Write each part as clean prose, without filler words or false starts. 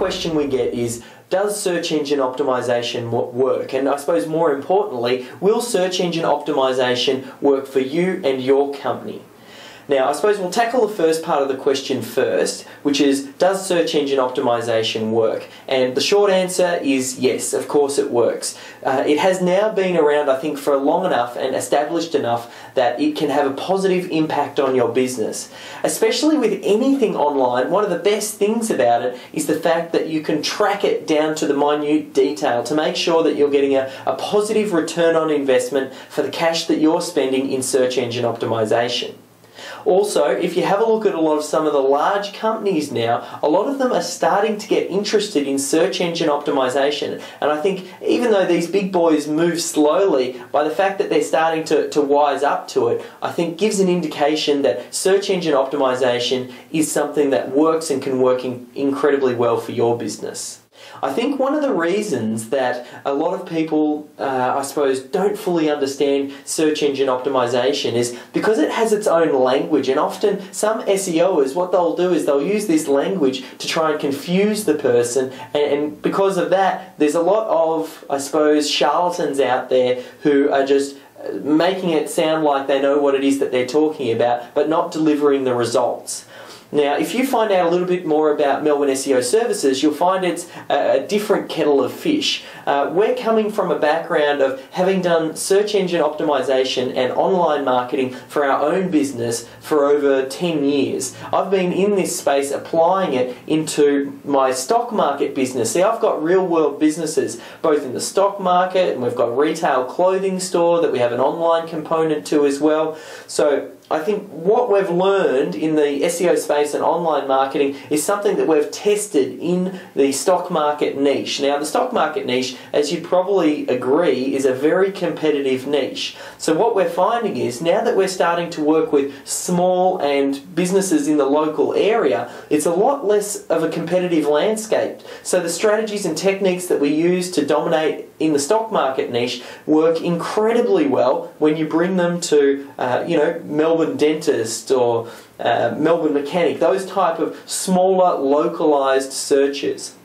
question we get is, does search engine optimization work? And I suppose more importantly, will search engine optimization work for you and your company? Now, I suppose we'll tackle the first part of the question first, which is, does search engine optimization work? And the short answer is yes, of course it works. It has now been around, I think, for long enough and established enough that it can have a positive impact on your business. Especially with anything online, one of the best things about it is the fact that you can track it down to the minute detail to make sure that you're getting a positive return on investment for the cash that you're spending in search engine optimization. Also, if you have a look at some of the large companies now, a lot of them are starting to get interested in search engine optimization. And I think even though these big boys move slowly, by the fact that they're starting to wise up to it, I think gives an indication that search engine optimization is something that works and can work incredibly well for your business. I think one of the reasons that a lot of people, I suppose, don't fully understand search engine optimization is because it has its own language, and often some SEOs, what they'll do is they'll use this language to try and confuse the person, and because of that, there's a lot of, I suppose, charlatans out there who are just making it sound like they know what it is that they're talking about, but not delivering the results. Now, if you find out a little bit more about Melbourne SEO Services, you'll find it's a different kettle of fish. We're coming from a background of having done search engine optimization and online marketing for our own business for over 10 years. I've been in this space applying it into my stock market business. See, I've got real world businesses, both in the stock market, and we've got a retail clothing store that we have an online component to as well. So I think what we've learned in the SEO space and online marketing is something that we've tested in the stock market niche. Now, the stock market niche, as you'd probably agree, is a very competitive niche. So what we're finding is, now that we're starting to work with small and businesses in the local area, it's a lot less of a competitive landscape. So the strategies and techniques that we use to dominate in the stock market niche work incredibly well when you bring them to, Melbourne dentist or Melbourne mechanic, those type of smaller localized searches.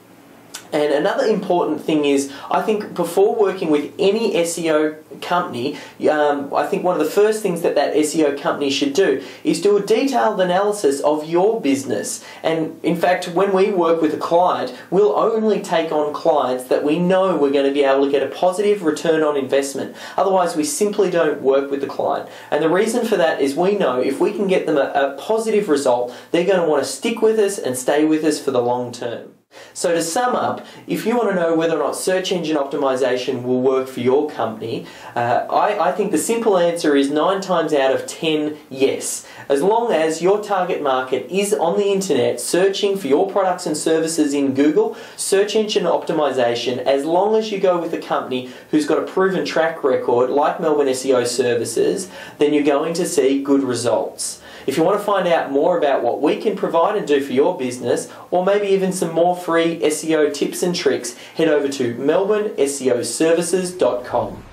And another important thing is, I think before working with any SEO company, I think one of the first things that SEO company should do is do a detailed analysis of your business. And in fact, when we work with a client, we'll only take on clients that we know we're going to be able to get a positive return on investment. Otherwise, we simply don't work with the client. And the reason for that is we know if we can get them a positive result, they're going to want to stick with us and stay with us for the long term. So to sum up, if you want to know whether or not search engine optimization will work for your company, I think the simple answer is 9 times out of 10, yes. As long as your target market is on the internet searching for your products and services in Google, search engine optimization, as long as you go with a company who's got a proven track record like Melbourne SEO Services, then you're going to see good results. If you want to find out more about what we can provide and do for your business, or maybe even some more free SEO tips and tricks, head over to melbourneseoservices.com.